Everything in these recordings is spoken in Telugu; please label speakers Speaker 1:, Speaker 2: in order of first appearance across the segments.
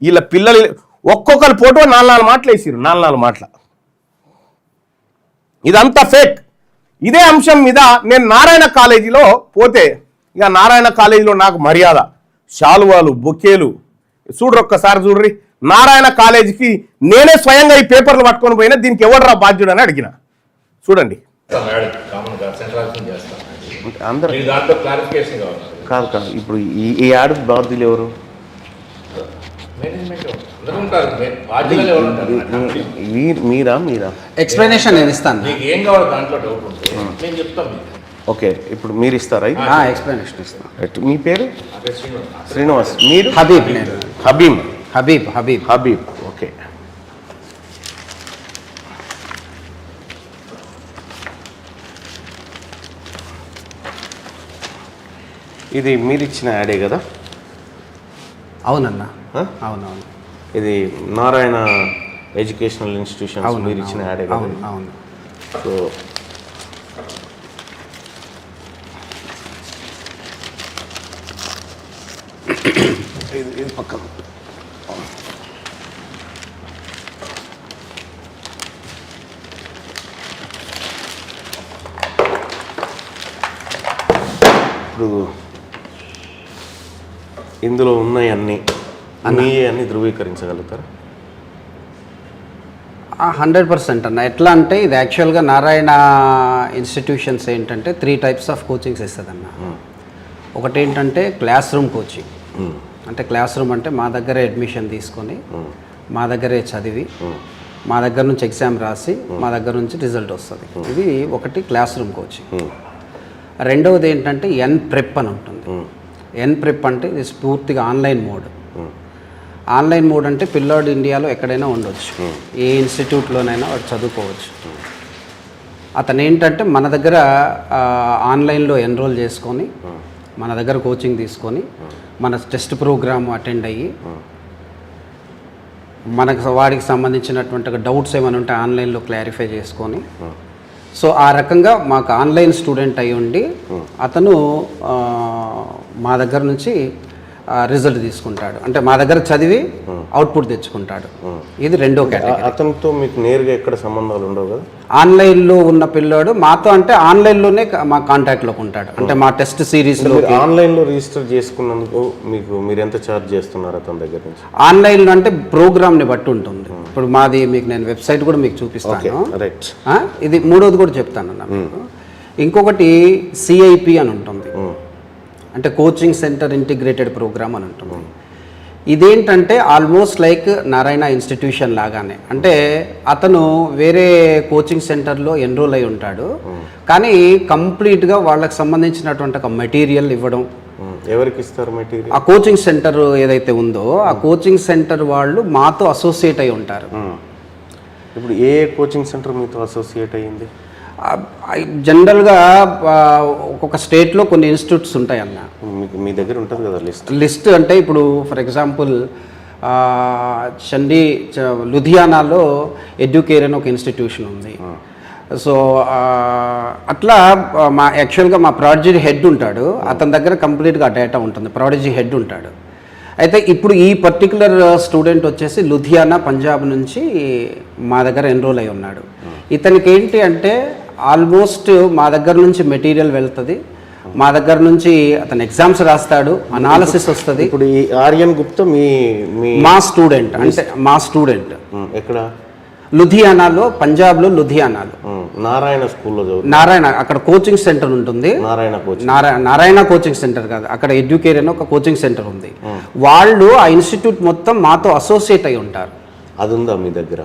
Speaker 1: వీళ్ళ పిల్లలు ఒక్కొక్కరు ఫోటో 4 మాటలు వేసిరు, 4 మాటలు. ఇదంతా ఫేక్. ఇదే అంశం మీద నేను నారాయణ కాలేజీలో పోతే, ఇక నారాయణ కాలేజీలో నాకు మర్యాద, శాలువాలు, బొకేలు చూడ్రు, ఒక్కసారి చూడ్రి. నారాయణ కాలేజీకి నేనే స్వయంగా ఈ పేపర్లు పట్టుకొని పోయినా, దీనికి ఎవడరా బాధ్యుడు అని అడిగిన. చూడండి. అందరూ కాదు కాదు, ఇప్పుడు ఈ యాడ్ బాధ్యులు ఎవరు? మీరా
Speaker 2: ఎక్స్ప్లెనేషన్ నేను ఇస్తాను.
Speaker 1: ఓకే, ఇప్పుడు మీరు ఇస్తారా?
Speaker 2: ఎక్స్ప్లెనేషన్ ఇస్తాను.
Speaker 1: మీ పేరు? శ్రీనివాస్. మీరు?
Speaker 2: హబీబ్.
Speaker 1: హబీబ్. ఓకే. ఇది మీరు ఇచ్చిన యాడే కదా?
Speaker 2: అవునన్నా, అవునవును.
Speaker 1: ఇది నారాయణ ఎడ్యుకేషనల్ ఇన్స్టిట్యూషన్ మీరు ఇచ్చిన యాడే కదా?
Speaker 2: అవును.
Speaker 1: సో ఇది పక్కన. ఇప్పుడు ఇందులో ఉన్నాయి అన్నీ ధృవీకరించగలుగుతారా?
Speaker 2: 100% అన్న. ఎట్లా అంటే ఇది యాక్చువల్గా నారాయణ ఇన్స్టిట్యూషన్స్ ఏంటంటే 3 types ఆఫ్ కోచింగ్స్ ఇస్తుందన్న. ఒకటి ఏంటంటే క్లాస్ రూమ్ కోచింగ్. అంటే క్లాస్ రూమ్ అంటే మా దగ్గరే అడ్మిషన్ తీసుకొని, మా దగ్గరే చదివి, మా దగ్గర నుంచి ఎగ్జామ్ రాసి, మా దగ్గర నుంచి రిజల్ట్ వస్తుంది. ఇది ఒకటి క్లాస్ రూమ్ కోచింగ్. రెండవది ఏంటంటే NPrep అని ఉంటుంది. NPrep అంటే ఇది పూర్తిగా ఆన్లైన్ మోడ్. ఆన్లైన్ మోడ్ అంటే పిల్లాడు ఇండియాలో ఎక్కడైనా ఉండొచ్చు, ఏ ఇన్స్టిట్యూట్లోనైనా వాడు చదువుకోవచ్చు. అతను ఏంటంటే మన దగ్గర ఆన్లైన్లో ఎన్రోల్ చేసుకొని, మన దగ్గర కోచింగ్ తీసుకొని, మన టెస్ట్ ప్రోగ్రామ్ అటెండ్ అయ్యి, మనకు వాడికి సంబంధించినటువంటి డౌట్స్ ఏమైనా ఉంటే ఆన్లైన్లో క్లారిఫై చేసుకొని, సో ఆ రకంగా మాకు ఆన్లైన్ స్టూడెంట్ అయి ఉండి అతను మా దగ్గర నుంచి రిజల్ట్ తీసుకుంటాడు. అంటే మా దగ్గర చదివి అవుట్పుట్ తెచ్చుకుంటాడు. ఇది రెండో కేటగిరీ.
Speaker 1: అతనితో మీకు నేరుగా ఎక్కడ సంబంధాలు ఉండవు కదా?
Speaker 2: ఆన్లైన్లో ఉన్న పిల్లాడు మాతో అంటే ఆన్లైన్లోనే మా కాంటాక్ట్లోకి ఉంటాడు. అంటే మా టెస్ట్ సిరీస్లో
Speaker 1: ఆన్లైన్లో రిజిస్టర్ చేసుకున్నందుకు మీరు ఎంత ఛార్జ్ చేస్తున్నారు అతని దగ్గర నుంచి?
Speaker 2: ఆన్లైన్లో అంటే ప్రోగ్రామ్ని బట్టి ఉంటుంది. ఇప్పుడు మాది మీకు నేను వెబ్సైట్ కూడా మీకు చూపిస్తాను. ఇది మూడోది కూడా చెప్తాను అన్న. ఇంకొకటి CIP అని ఉంటుంది, అంటే కోచింగ్ సెంటర్ ఇంటిగ్రేటెడ్ ప్రోగ్రామ్ అని ఉంటుంది. ఇదేంటంటే ఆల్మోస్ట్ లైక్ నారాయణ ఇన్స్టిట్యూషన్ లాగానే. అంటే అతను వేరే కోచింగ్ సెంటర్లో ఎన్రోల్ అయి ఉంటాడు, కానీ కంప్లీట్గా వాళ్ళకి సంబంధించినటువంటి ఒక మెటీరియల్ ఇవ్వడం.
Speaker 1: ఎవరికి ఇస్తారు మెటీరియల్?
Speaker 2: ఆ కోచింగ్ సెంటర్ ఏదైతే ఉందో ఆ కోచింగ్ సెంటర్ వాళ్ళు మాతో అసోసియేట్ అయి ఉంటారు.
Speaker 1: ఇప్పుడు ఏ కోచింగ్ సెంటర్ మీతో అసోసియేట్ అయ్యింది?
Speaker 2: జనరల్గా ఒక్కొక్క స్టేట్లో కొన్ని ఇన్స్టిట్యూట్స్ ఉంటాయన్న.
Speaker 1: మీ దగ్గర ఉంటుంది కదా
Speaker 2: లిస్ట్? అంటే ఇప్పుడు ఫర్ ఎగ్జాంపుల్ లుధియానాలో ఎడ్యుకేర్ అని ఒక ఇన్స్టిట్యూషన్ ఉంది. సో అట్లా యాక్చువల్గా మా ప్రాడజీ హెడ్ ఉంటాడు, అతని దగ్గర కంప్లీట్గా డేటా ఉంటుంది, ప్రాడజీ హెడ్ ఉంటాడు. అయితే ఇప్పుడు ఈ పర్టికులర్ స్టూడెంట్ వచ్చేసి లుధియానా పంజాబ్ నుంచి మా దగ్గర ఎన్రోల్ అయి ఉన్నాడు. ఇతనికి ఏంటి అంటే ఆల్మోస్ట్ మా దగ్గర నుంచి మెటీరియల్ వెళ్తుంది, మా దగ్గర నుంచి అతను ఎగ్జామ్స్ రాస్తాడు, అనాలిసిస్ వస్తుంది.
Speaker 1: ఇప్పుడు ఈ ఆర్యన్ గుప్తా
Speaker 2: మా స్టూడెంట్. అంటే మా స్టూడెంట్
Speaker 1: ఎక్కడ?
Speaker 2: లుధియానాలో, పంజాబ్లో లుధియానాలో
Speaker 1: నారాయణ స్కూల్లో.
Speaker 2: నారాయణ అక్కడ కోచింగ్ సెంటర్ ఉంటుంది. నారాయణ కోచింగ్ సెంటర్ కాదు, అక్కడ ఎడ్యుకేర్ అని ఒక కోచింగ్ సెంటర్ ఉంది. వాళ్ళు ఆ ఇన్స్టిట్యూట్ మొత్తం మాతో అసోసియేట్ అయి ఉంటారు.
Speaker 1: అది ఉందా మీ దగ్గర?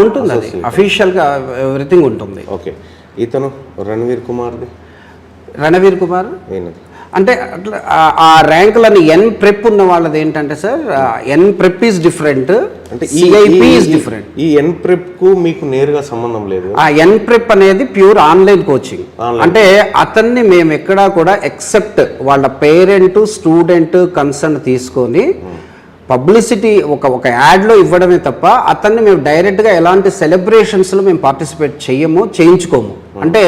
Speaker 2: ఉంటుంది, అది అఫీషియల్గా ఎవ్రీథింగ్ ఉంటుంది.
Speaker 1: ఓకే. ఇతను రణవీర్ కుమార్
Speaker 2: అంటే అట్లా ఆ ర్యాంకులని NPrep ఉన్న వాళ్ళది ఏంటంటే సార్, NPrep ఈజ్ డిఫరెంట్, అంటే CIP ఈజ్ డిఫరెంట్.
Speaker 1: ఈ NPrep కు మీకు నేరుగా సంబంధం లేదు.
Speaker 2: ఆ NPrep అనేది ప్యూర్ ఆన్లైన్ కోచింగ్. అంటే అతన్ని మేము ఎక్కడా కూడా ఎక్సెప్ట్ వాళ్ళ పేరెంట్ స్టూడెంట్ కన్సర్న్ తీసుకొని పబ్లిసిటీ ఒక యాడ్లో ఇవ్వడమే తప్ప అతన్ని మేము డైరెక్ట్గా ఎలాంటి సెలబ్రేషన్స్లో మేము పార్టిసిపేట్ చేయించుకోము. అంటే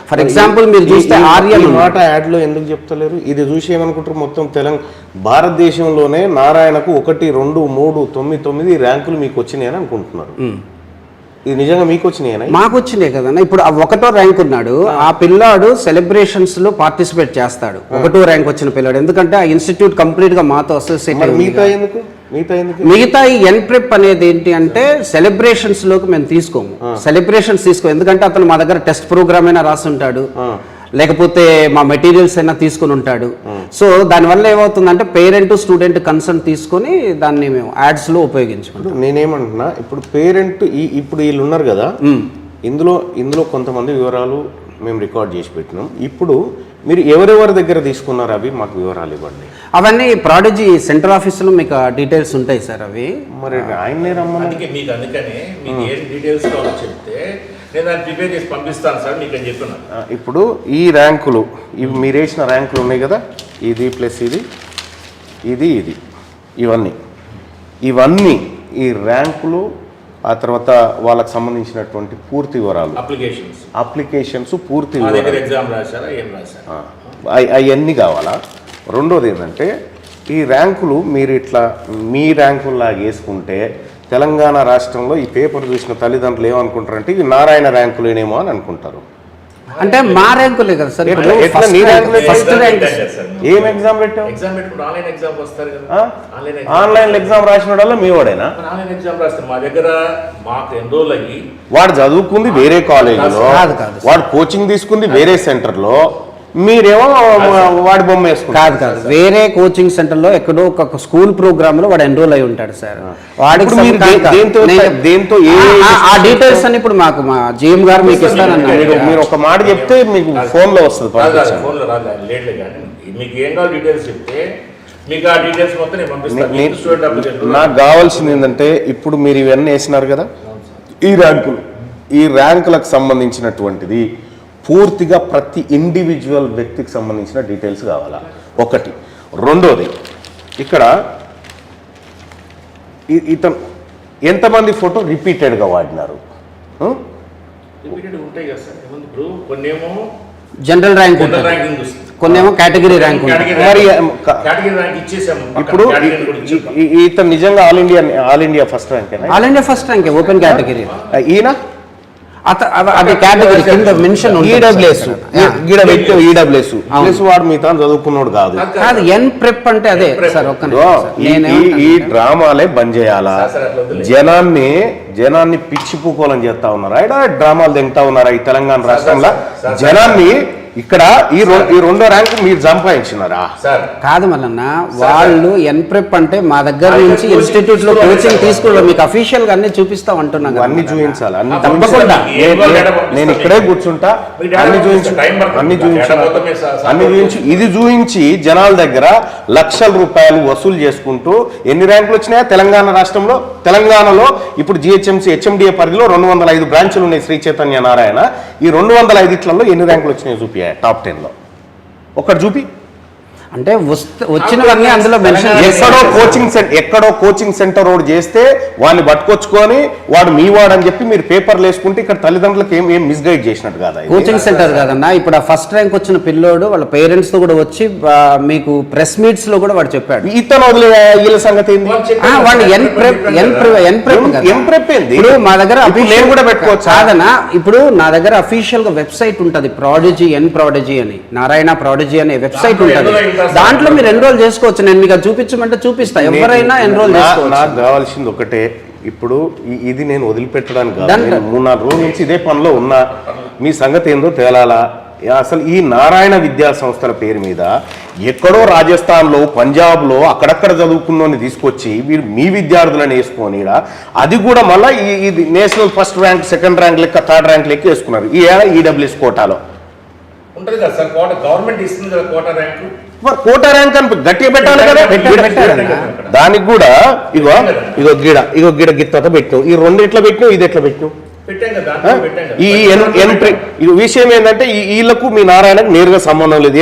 Speaker 2: ఫర్ ఎగ్జాంపుల్ మీరు చూస్తే ఆర్యన్
Speaker 1: ఈ మాట యాడ్లో ఎందుకు చెప్తలేరు? ఇది చూసి ఏమనుకుంటారు, మొత్తం భారతదేశంలోనే నారాయణకు 1, 2, 3, 9, 9 ర్యాంకులు మీకు వచ్చినాయని అనుకుంటున్నారు. ఇది నిజంగా మీకు వచ్చినాయనా?
Speaker 2: మాకు వచ్చినాయి కదన్నా. ఇప్పుడు ఆ 1వ ర్యాంక్ ఉన్నాడు, ఆ పిల్లాడు సెలబ్రేషన్స్ లో పార్టిసిపేట్ చేస్తాడు. 1వ ర్యాంక్ వచ్చిన పిల్లాడు, ఎందుకంటే ఆ ఇన్స్టిట్యూట్ కంప్లీట్ గా మాతో అసోసియేట్. మిగతా ఈ ఎన్ప్రెప్ అనేది ఏంటి అంటే సెలబ్రేషన్స్ లోకి మేము తీసుకోము. సెలబ్రేషన్స్ ఎందుకంటే అతను మా దగ్గర టెస్ట్ ప్రోగ్రామ్ అయినా రాసి ఉంటాడు, లేకపోతే మా మెటీరియల్స్ అయినా తీసుకుని ఉంటాడు. సో దానివల్ల ఏమవుతుందంటే పేరెంట్ స్టూడెంట్ కన్సర్న్ తీసుకొని దాన్ని మేము యాడ్స్ లో ఉపయోగించుకుంటాం.
Speaker 1: నేనేమంటున్నా, ఇప్పుడు పేరెంట్ ఇప్పుడు వీళ్ళు ఉన్నారు కదా, ఇందులో కొంతమంది వివరాలు మేము రికార్డ్ చేసి పెట్టినాం. ఇప్పుడు మీరు ఎవరెవరి దగ్గర తీసుకున్నారు అవి మాకు వివరాలు ఇవ్వండి.
Speaker 2: అవన్నీ ప్రాడజీ సెంటర్ ఆఫీస్లో మీకు డీటెయిల్స్ ఉంటాయి సార్. అవి
Speaker 1: మరి ఆయన్నే రమ్మని
Speaker 3: మీకు, అందుకని మీకు ఏం డీటెయిల్స్ కావాలో చెప్తే నేను దాన్ని ప్రిపేర్ చేసి పంపిస్తాను సార్ మీకు అని చెప్తున్నాను.
Speaker 1: ఇప్పుడు ఈ ర్యాంకులు, ఇవి మీరు వేసిన ర్యాంకులు ఉన్నాయి కదా, ఇది ప్లస్ ఇది ఇవన్నీ ఈ ర్యాంకులు, ఆ తర్వాత వాళ్ళకి సంబంధించినటువంటి పూర్తి వివరాలు, అప్లికేషన్స్ పూర్తి వివరాలు,
Speaker 3: ఎగ్జామ్ రాశారా ఏం రాశారా
Speaker 1: అవన్నీ కావాలా. రెండోది ఏంటంటే ఈ ర్యాంకులు మీరు ఇట్లా మీ ర్యాంకుల్లాగా వేసుకుంటే తెలంగాణ రాష్ట్రంలో ఈ పేపర్ చూసిన తల్లిదండ్రులు ఏమనుకుంటారంటే ఇవి నారాయణ ర్యాంకులేనేమో అని అనుకుంటారు.
Speaker 2: అంటే మా ర్యాంకులే కదా సార్.
Speaker 1: ఫస్ట్ ర్యాంక్ ఏం ఎగ్జామ్ పెట్టావు? ఆన్లైన్ ఎగ్జామ్ రాసిన వాళ్ళ మీ వాడేనా?
Speaker 3: మా దగ్గర మాకు ఎన్రోల్ అయ్యి
Speaker 1: వాడు చదువుకుంది వేరే కాలేజీలో, వాడు కోచింగ్ తీసుకుంది వేరే సెంటర్లో, మీరేమో వాడి బొమ్మ వేసుకుంటారు.
Speaker 2: కాదు వేరే కోచింగ్ సెంటర్ లో ఎక్కడో ఒక స్కూల్ ప్రోగ్రామ్ లో వాడు ఎన్రోల్ అయి ఉంటాడు సార్. వాడికి
Speaker 1: దేంతో
Speaker 2: ఆ డీటెయిల్స్ అని ఇప్పుడు మాకు మా జిఎం గారు మీకు ఇస్తానన్నారు.
Speaker 1: మీరు ఒక మాట చెప్తే మీకు ఫోన్ లో వస్తుంది.
Speaker 3: మీకు ఏం కావాలి డీటెయిల్స్ చెప్తే మీకు ఆ డీటెయిల్స్ మొత్తం నేను పంపిస్తాను.
Speaker 1: నాకు కావాల్సింది ఏంటంటే ఇప్పుడు మీరు ఇవన్నీ వేసినారు కదా, ఈ ర్యాంకులకు సంబంధించినటువంటిది పూర్తిగా ప్రతి ఇండివిజువల్ వ్యక్తికి సంబంధించిన డీటెయిల్స్ కావాలా ఒకటి. రెండోది ఇక్కడ ఇతను ఎంతమంది ఫోటో రిపీటెడ్గా వాడినారు?
Speaker 3: ఉంటాయి కదా సార్. కొన్నేమో
Speaker 2: జనరల్ ర్యాంక్, కొన్నేమో కేటగిరీ ర్యాంక్.
Speaker 1: మరి ఇప్పుడు ఇతను నిజంగా all India first rank?
Speaker 2: All India first rank open category.
Speaker 1: ఈయన
Speaker 2: అది కేటగిరీ కింద మెన్షన్
Speaker 1: ఈడబ్ల్యూఎస్ వాడు మిగతా చదువుకున్నాడు కాదు.
Speaker 2: ఎన్ప్రెప్ అంటే అదే సార్.
Speaker 1: ఈ డ్రామాలే బంద్ చేయాలా? జనాన్ని పిచ్చిపుకోవాలని చేస్తా ఉన్నారా? ఇక్కడ డ్రామాలు తింటా ఉన్నారా ఈ తెలంగాణ రాష్ట్రంలో? జనాన్ని ఇక్కడ ఈ రెండో ర్యాంక్ మీరు సంపాదించినారా?
Speaker 2: కాదు మల్లన్న, వాళ్ళు ఎన్ప్రెప్ అంటే మా దగ్గర నుంచి ఇన్స్టిట్యూట్ లో కోచింగ్ తీసుకున్నా మీకు అఫీషియల్ గా అన్ని చూపిస్తాం అంటున్నాను.
Speaker 1: అన్ని చూపించాలి, అన్ని తప్పకుండా. నేను ఇక్కడే కూర్చుంటా, అన్ని చూపించి ఇది చూపించి జనాల దగ్గర లక్షల రూపాయలు వసూలు చేసుకుంటూ ఎన్ని ర్యాంకులు వచ్చినాయా తెలంగాణ రాష్ట్రంలో? తెలంగాణలో ఇప్పుడు జిహెచ్ఎంసీ హెచ్ఎండిఏ పరిధిలో 205 బ్రాంచులు ఉన్నాయి శ్రీ చైతన్య నారాయణ. ఈ 205 ఎన్ని ర్యాంకులు వచ్చినాయి చూపి టాప్ 10 లో ఒకటి చూపి.
Speaker 2: అంటే వచ్చినవన్నీ అందులో మెన్షన్.
Speaker 1: ఎక్కడో కోచింగ్ సెంటర్ రోడ్ చేస్తే వాడిని పట్టుకొచ్చుకొని వాడు మీ వాడు అని చెప్పి మీరు పేపర్లు వేసుకుంటే ఇక్కడ తల్లిదండ్రులకు ఏం మిస్గైడ్ చేసినట్టు కాదా?
Speaker 2: కోచింగ్ సెంటర్ కాదన్నా. ఇప్పుడు ఆ ఫస్ట్ ర్యాంక్ వచ్చిన పిల్లోడు వాళ్ళ పేరెంట్స్ తో కూడా వచ్చి మీకు ప్రెస్ మీట్స్ లో కూడా వాడు చెప్పాడు.
Speaker 1: ఇతను వదిలే వీళ్ళ సంగతి ఏంది?
Speaker 2: వాళ్ళు ఇప్పుడు మా దగ్గర
Speaker 1: కూడా పెట్టుకోవచ్చు
Speaker 2: కాదన్నా. ఇప్పుడు నా దగ్గర అఫీషియల్ గా వెబ్సైట్ ఉంటది, ప్రాడజీ అని, నారాయణ ప్రాడజీ అనే వెబ్సైట్ ఉంటది. దాంట్లో మీరు ఎన్రోల్ చేసుకోవచ్చు. నేను మీకు చూపించమంటే చూపిస్తా, ఎవరైనా ఎన్రోల్ చేసుకోవచ్చు.
Speaker 1: నాకు కావాల్సింది ఒకటే, ఇప్పుడు ఇది నేను వదిలిపెట్టడానికి కాదు, 3-4 రోజుల నుంచి ఇదే పనిలో ఉన్నా. మీ సంగతి ఏందో తేలాలా? అసలు ఈ నారాయణ విద్యా సంస్థల పేరు మీద ఎక్కడో రాజస్థాన్లో, పంజాబ్లో అక్కడక్కడ చదువుకున్నోని తీసుకొచ్చి మీరు మీ విద్యార్థులను వేసుకొని అది కూడా మళ్ళీ ఇది national first rank, second rank లెక్క, థర్డ్ ర్యాంక్ లెక్క వేసుకున్నారు ఈ ఈడబ్ల్యూఎస్ కోటాలో.
Speaker 3: ఉంటుంది కదా సార్, గవర్నమెంట్ ఇస్తుంది కదా కోటా ర్యాంకు.
Speaker 1: కోటా ర్యాంక్ అని గట్టిగా పెట్టాలి కదా. దానికి కూడా ఇగో గిడ గిత్తతో పెట్టినావు, ఈ రెండు ఎట్లా పెట్టినావు, ఇది ఎట్లా పెట్టినావు? ఈ విషయం ఏంటంటే వీళ్ళకు మీ నారాయణకు నేరుగా సంబంధం లేదు.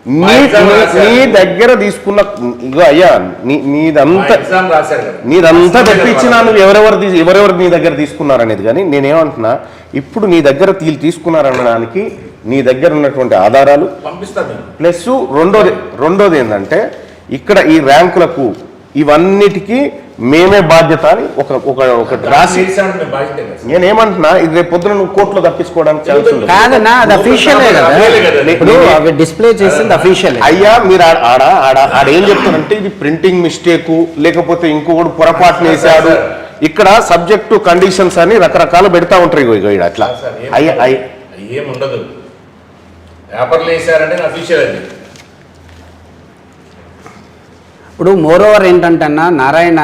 Speaker 1: నీ దగ్గర తీసుకున్న ఇగో అయ్యా నీదంతా
Speaker 3: ఎగ్జామ్ రాశారు కదా,
Speaker 1: నీదంతా తెప్పించినా నువ్వు ఎవరెవరు నీ దగ్గర తీసుకున్నారనేది. కానీ నేనేమంటున్నా, ఇప్పుడు నీ దగ్గర తీసుకున్నారనడానికి నీ దగ్గర ఉన్నటువంటి ఆధారాలు
Speaker 3: పంపిస్తాను.
Speaker 1: ప్లస్ రెండోది ఏంటంటే, ఇక్కడ ఈ ర్యాంకులకు ఇవన్నిటికీ మేమే బాధ్యత అని ఒక రాసి. నేనేమంటున్నా, ఇది రేపు పొద్దున నువ్వు కోర్టులో తప్పించుకోవడానికి ఛాన్స్ ఉంది.
Speaker 2: కాదన్నా, అది అఫీషియలే కదా, ఇప్పుడు అవి డిస్ప్లే చేసింది అఫీషియల్.
Speaker 1: అయ్యా మీరు ఆడేం చెప్తారంటే ఇది ప్రింటింగ్ మిస్టేక్, లేకపోతే ఇంకొకటి పొరపాటున వేసాడు. ఇక్కడ సబ్జెక్టు కండిషన్స్ అని రకరకాలు పెడతా ఉంటారు. ఇక అట్లా
Speaker 3: ఏముండదు, పేపర్లు వేసారంటే అఫీషియల్ అది.
Speaker 2: ఇప్పుడు మోర్ ఓవర్ ఏంటంటే అన్న, నారాయణ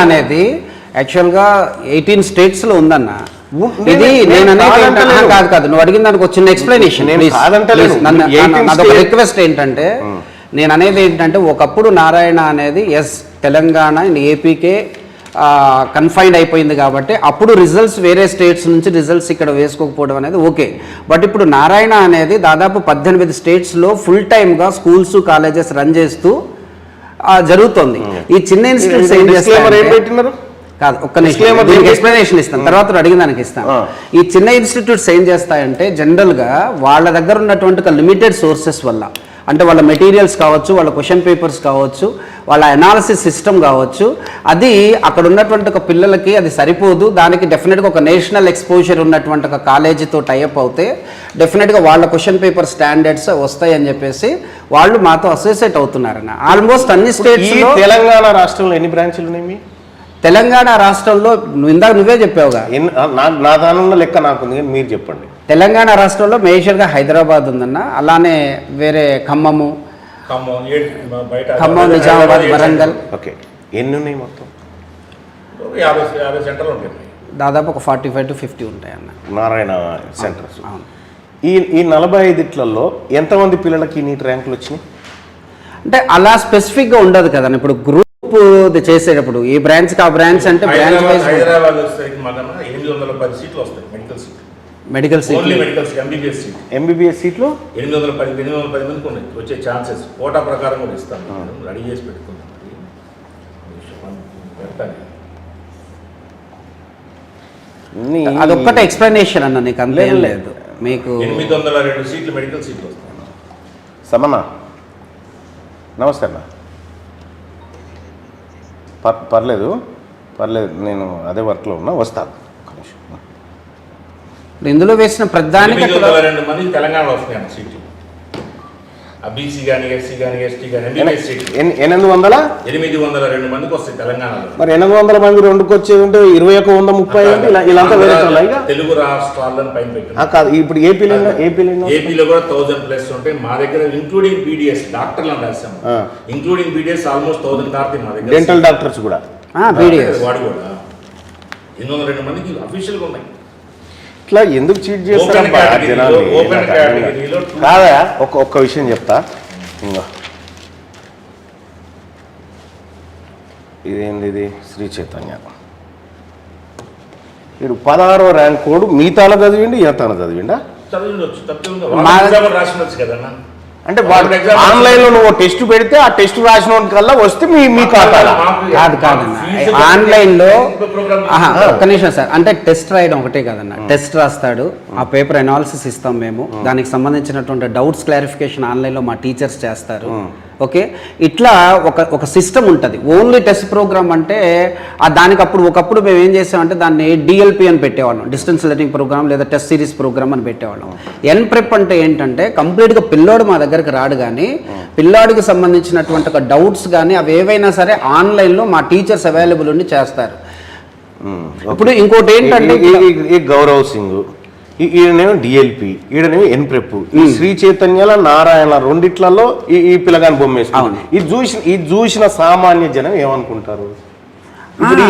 Speaker 2: అనేది యాక్చువల్గా 18 స్టేట్స్లో ఉందన్న. ఇది నేను అనేది కాదు, నువ్వు అడిగిన దానికి ఒక చిన్న ఎక్స్ప్లెనేషన్. నాదొక రిక్వెస్ట్ ఏంటంటే, నేను అనేది ఏంటంటే, ఒకప్పుడు నారాయణ అనేది తెలంగాణ అండ్ ఏపీకే కన్ఫైన్డ్ అయిపోయింది కాబట్టి అప్పుడు రిజల్ట్స్ వేరే స్టేట్స్ నుంచి రిజల్ట్స్ ఇక్కడ వేసుకోకపోవడం అనేది ఓకే. బట్ ఇప్పుడు నారాయణ అనేది దాదాపు 18 స్టేట్స్లో ఫుల్ టైమ్గా స్కూల్స్ కాలేజెస్ రన్ చేస్తూ జరుగుతుంది. ఈ చిన్న ఇన్స్టిట్యూట్స్ ఏం చేస్తారు కాదు, ఒక్క నిమిషం దీనికి ఎక్స్ప్లెనేషన్ ఇస్తాను, తర్వాత అడిగిన దానికి ఇస్తాను. ఈ చిన్న ఇన్స్టిట్యూట్స్ ఏం చేస్తాయంటే, జనరల్గా వాళ్ళ దగ్గర ఉన్నటువంటి లిమిటెడ్ సోర్సెస్ వల్ల, అంటే వాళ్ళ మెటీరియల్స్ కావచ్చు, వాళ్ళ క్వశ్చన్ పేపర్స్ కావచ్చు, వాళ్ళ అనాలిసిస్ సిస్టమ్ కావచ్చు, అది అక్కడ ఉన్నటువంటి ఒక పిల్లలకి అది సరిపోదు. దానికి డెఫినెట్గా ఒక నేషనల్ ఎక్స్పోజర్ ఉన్నటువంటి ఒక కాలేజీతో టైఅప్ అవుతే డెఫినెట్గా వాళ్ళ క్వశ్చన్ పేపర్ స్టాండర్డ్స్ వస్తాయి అని చెప్పేసి వాళ్ళు మాతో అసోసియేట్ అవుతున్నారన్న. ఆల్మోస్ట్ అన్ని స్టేట్స్లో.
Speaker 1: తెలంగాణ రాష్ట్రంలో ఎన్ని బ్రాంచ్లు ఉన్నాయి?
Speaker 2: తెలంగాణ రాష్ట్రంలో ఇందాక నువ్వే చెప్పావుగా,
Speaker 1: నా దానిలో లెక్క నాకుంది, మీరు చెప్పండి.
Speaker 2: తెలంగాణ రాష్ట్రంలో మేజర్గా హైదరాబాద్ ఉందన్న, అలానే వేరే ఖమ్మం, నిజామాబాద్, వరంగల్.
Speaker 1: ఓకే, ఎన్ని ఉన్నాయి మొత్తం?
Speaker 3: 50 సెంటర్లు ఉంటాయి,
Speaker 2: దాదాపు ఒక 45 to 50 ఉంటాయి అన్న
Speaker 1: నారాయణ సెంటర్స్. ఈ 45లలో ఎంతమంది పిల్లలకి నీట్ ర్యాంకులు వచ్చినాయి?
Speaker 2: అంటే అలా స్పెసిఫిక్గా ఉండదు కదా. ఇప్పుడు గ్రూప్ చేసేటప్పుడు ఈ బ్రాంచ్ ఆ బ్రాంచ్ అంటే బ్రాంచ్ వైజ్.
Speaker 3: హైదరాబాద్ 810 సీట్లు వస్తాయి, మెడికల్ సీట్,
Speaker 1: ఎంబీబీఎస్ సీట్లు
Speaker 3: 810 మందికి ఉన్నాయి, వచ్చే ఛాన్సెస్ కోటా ప్రకారం కూడా ఇస్తాను, రెడీ చేసి పెట్టుకున్నాను.
Speaker 2: అదొక్కటే ఎక్స్ప్లెనేషన్ అన్న, నీకు అంతేం లేదు. మీకు
Speaker 3: 802 సీట్లు మెడికల్ సీట్లు వస్తాయి.
Speaker 1: సమన్నా, నమస్తే అన్న. పర్లేదు, నేను అదే వర్క్లో ఉన్నా, వస్తాను.
Speaker 2: ఇందులో వేసిన ప్రధానికి
Speaker 3: 802 మంది తెలంగాణలో వస్తున్నాయి సీట్లు. బీసీ కానీ, ఎస్సీ కానీ, ఎస్టీ కానీ, 802 మందికి వస్తాయి తెలంగాణలో.
Speaker 1: మరి 800 మంది రెండుకి వచ్చేది ఉంటే 2130 ఇలా
Speaker 3: తెలుగు రాష్ట్రాలను పైన పెట్టారు.
Speaker 1: కాదు, ఇప్పుడు
Speaker 3: ఏపీలో కూడా 1000+ ఉంటాయి. మా దగ్గర ఇంక్లూడింగ్ బీడీఎస్ డాక్టర్లను రాసాము, ఇంక్లూడింగ్ బీడీఎస్ ఆల్మోస్ట్ 1000 దాటి మా దగ్గర.
Speaker 1: డెంటల్ డాక్టర్స్ కూడా
Speaker 3: వాడు కూడా 802 మందికి అఫీషియల్గా ఉన్నాయి.
Speaker 1: ఇట్లా ఎందుకు చీట్ చేస్తారు కాదా? ఒక్క విషయం చెప్తా. ఇంకా ఇదేంది, శ్రీ చైతన్య వీడు 16వ ర్యాంక్ కోడ్ మిగతాలో చదివిండి, ఈతన చదివిండా?
Speaker 3: రాసినొచ్చు కదన్నా.
Speaker 2: అంటే ఆన్లైన్లో నువ్వు టెస్ట్ పెడితే ఆ టెస్ట్ రాసిన కల్లా వస్తే మీ ఖాతా కాదన్న. ఆన్లైన్లో ఒక్క నిమిషం సార్, అంటే టెస్ట్ రాయడం ఒకటే కాదన్న. టెస్ట్ రాస్తాడు, ఆ పేపర్ అనాలిసిస్ ఇస్తాం మేము, దానికి సంబంధించినటువంటి డౌట్స్ క్లారిఫికేషన్ ఆన్లైన్లో మా టీచర్స్ చేస్తారు. ఓకే, ఇట్లా ఒక సిస్టమ్ ఉంటుంది. ఓన్లీ టెస్ట్ ప్రోగ్రామ్ అంటే దానికి ఒకప్పుడు మేము ఏం చేసామంటే దాన్ని డిఎల్పి అని పెట్టేవాళ్ళం, డిస్టెన్స్ లెర్నింగ్ ప్రోగ్రామ్ లేదా టెస్ట్ సిరీస్ ప్రోగ్రామ్ అని పెట్టేవాళ్ళం. ఎన్ప్రెప్ అంటే ఏంటంటే కంప్లీట్గా పిల్లోడు మా దగ్గరికి రాడు, కానీ పిల్లాడికి సంబంధించినటువంటి ఒక డౌట్స్ కానీ అవి ఏవైనా సరే ఆన్లైన్లో మా టీచర్స్ అవైలబుల్ ఉండి చేస్తారు. ఇప్పుడు ఇంకోటి ఏంటంటే
Speaker 1: ఈ గౌరవ్ సింగ్, ఈయనేమో డిఎల్పి, ఈడనేమో ఎన్ప్రెప్. ఈ శ్రీ చైతన్యాల నారాయణ రెండిట్లలో ఈ పిల్లగాని బొమ్మ వేసుకున్నాను. ఇది చూసిన సామాన్య జనం ఏమనుకుంటారు? మీరు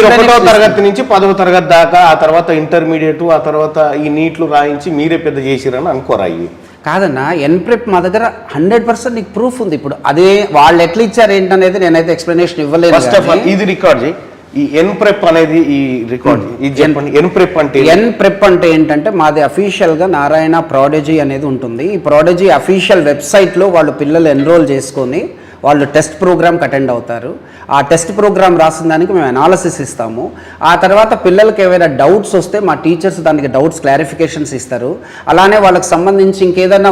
Speaker 1: 1వ తరగతి నుంచి 10వ తరగతి దాకా, ఆ తర్వాత ఇంటర్మీడియట్, ఆ తర్వాత ఈ నీట్లు రాయించి మీరే పెద్ద చేసిరని అనుకోరా? ఇవి
Speaker 2: కాదన్నా, ఎన్ప్రెప్ మా దగ్గర 100% నీకు ప్రూఫ్ ఉంది. ఇప్పుడు అదే వాళ్ళు ఎట్లా ఇచ్చారు ఏంటనేది నేనైతే ఎక్స్ప్లెనేషన్ ఇవ్వలేదు.
Speaker 1: ఫస్ట్ ఆఫ్ ఆల్ ఇది రికార్డ్ చేయి. ఈ ఎన్ప్రెప్ అనేది ఈ రికార్డ్ ఇది చెప్పండి. ఎన్ప్రెప్ అంటే
Speaker 2: ఎన్ప్రెప్ అంటే ఏంటంటే మాది అఫీషియల్గా నారాయణ ప్రాడజీ అనేది ఉంటుంది. ఈ ప్రాడజీ అఫీషియల్ వెబ్సైట్లో వాళ్ళు పిల్లలు ఎన్రోల్ చేసుకొని వాళ్ళు టెస్ట్ ప్రోగ్రామ్కి అటెండ్ అవుతారు. ఆ టెస్ట్ ప్రోగ్రామ్ రాసిన దానికి మేము అనాలిసిస్ ఇస్తాము. ఆ తర్వాత పిల్లలకి ఏవైనా డౌట్స్ వస్తే మా టీచర్స్ దానికి డౌట్స్ క్లారిఫికేషన్స్ ఇస్తారు. అలానే వాళ్ళకి సంబంధించి ఇంకేదైనా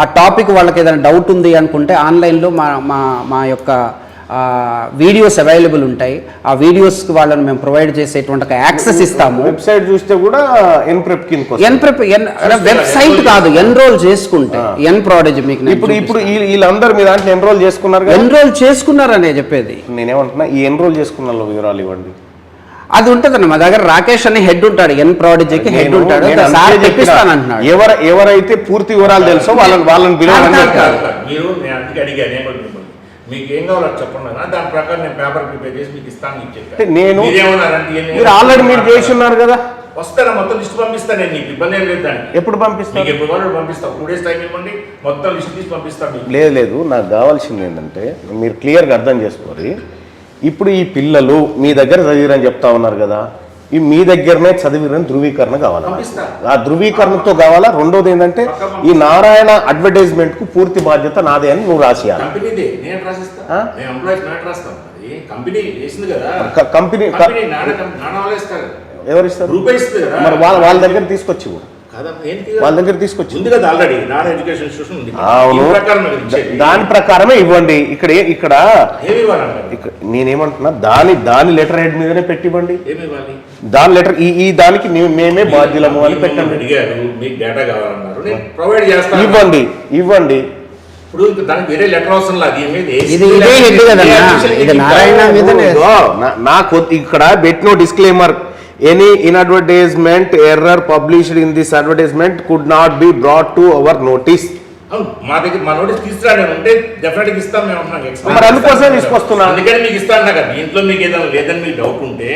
Speaker 2: ఆ టాపిక్ వాళ్ళకి ఏదైనా డౌట్ ఉంది అనుకుంటే ఆన్లైన్లో మా యొక్క వీడియోస్ అవైలబుల్ ఉంటాయి. ఆ వీడియోస్కి వాళ్ళని మేము ప్రొవైడ్ చేసేటువంటి ఒక యాక్సెస్ ఇస్తాము.
Speaker 1: వెబ్సైట్ చూస్తే కూడా ఎన్ప్రెప్ కింద
Speaker 2: ఎన్ప్రెప్ వెబ్సైట్ కాదు, ఎన్రోల్ చేసుకుంటే ఎన్ ప్రాడజీ మీకు
Speaker 1: ఇప్పుడు వీళ్ళందరూ మీ దాంట్లో ఎన్రోల్ చేసుకున్నారు.
Speaker 2: ఎన్రోల్ చేసుకున్నారనే చెప్పేది.
Speaker 1: నేనేమంటున్నా, ఈ ఎన్రోల్ చేసుకున్న వివరాలు ఇవ్వండి.
Speaker 2: అది ఉంటుందన్న మా దగ్గర. రాకేష్ అని హెడ్ ఉంటాడు, ఎన్ ప్రాడజీకి హెడ్ ఉంటాడు. తెప్పిస్తానంటున్నాడు.
Speaker 1: ఎవరైతే పూర్తి వివరాలు తెలుసో వాళ్ళని
Speaker 3: మీకు ఏం కావాలో చెప్పండి, దాని ప్రకారం నేను పేపర్ ప్రిపేర్ చేసి మీకు ఇస్తాను.
Speaker 1: నేను ఆల్రెడీ మీరు చేసి ఉన్నారు కదా,
Speaker 3: వస్తారా మొత్తం లిస్ట్ పంపిస్తాను నేను. నీకు ఇబ్బంది ఏం లేదు. దానికి
Speaker 1: ఎప్పుడు పంపిస్తాను?
Speaker 3: ఎప్పుడు కావాలో పంపిస్తాను. 2 days టైం ఇవ్వండి, మొత్తం లిస్ట్ తీసి పంపిస్తాను.
Speaker 1: లేదు నాకు కావాల్సింది ఏంటంటే మీరు క్లియర్గా అర్థం చేసుకోవాలి. ఇప్పుడు ఈ పిల్లలు మీ దగ్గర చదివిరని చెప్తా ఉన్నారు కదా, ఈ మీ దగ్గరనే చదివిరని ధృవీకరణ కావాలా? ఆ ధృవీకరణతో కావాలా? రెండోది ఏంటంటే ఈ నారాయణ అడ్వర్టైజ్మెంట్ కు పూర్తి బాధ్యత నాదే అని నువ్వు రాసియాలి. ఎవరిస్తారు? మరి వాళ్ళ దగ్గర తీసుకొచ్చి వాళ్ళ దగ్గర తీసుకొచ్చి అవును, దాని ప్రకారమే ఇవ్వండి. ఇక్కడ నేనేమంటున్నా, దాని లెటర్ హెడ్ మీదనే పెట్టివ్వండి. దాని లెటర్ ఈ దానికి మేమే బాధ్యులము అని పెట్టండి. ఇవ్వండి. నాకు ఇక్కడ పెట్టిన disclaimer, any inadvertisement error published in this advertisement could not be brought to our notice.
Speaker 3: మా దగ్గర మా నోటీస్ తీసుకురాడు ఉంటే డెఫినెట్ గా ఇస్తాం. మేము
Speaker 1: అందుకోసం తీసుకొస్తున్నా.
Speaker 3: అందుకని మీకు ఇస్తాను కదా. దీంట్లో మీకు ఏదైనా లేదని మీకు డౌట్ ఉంటే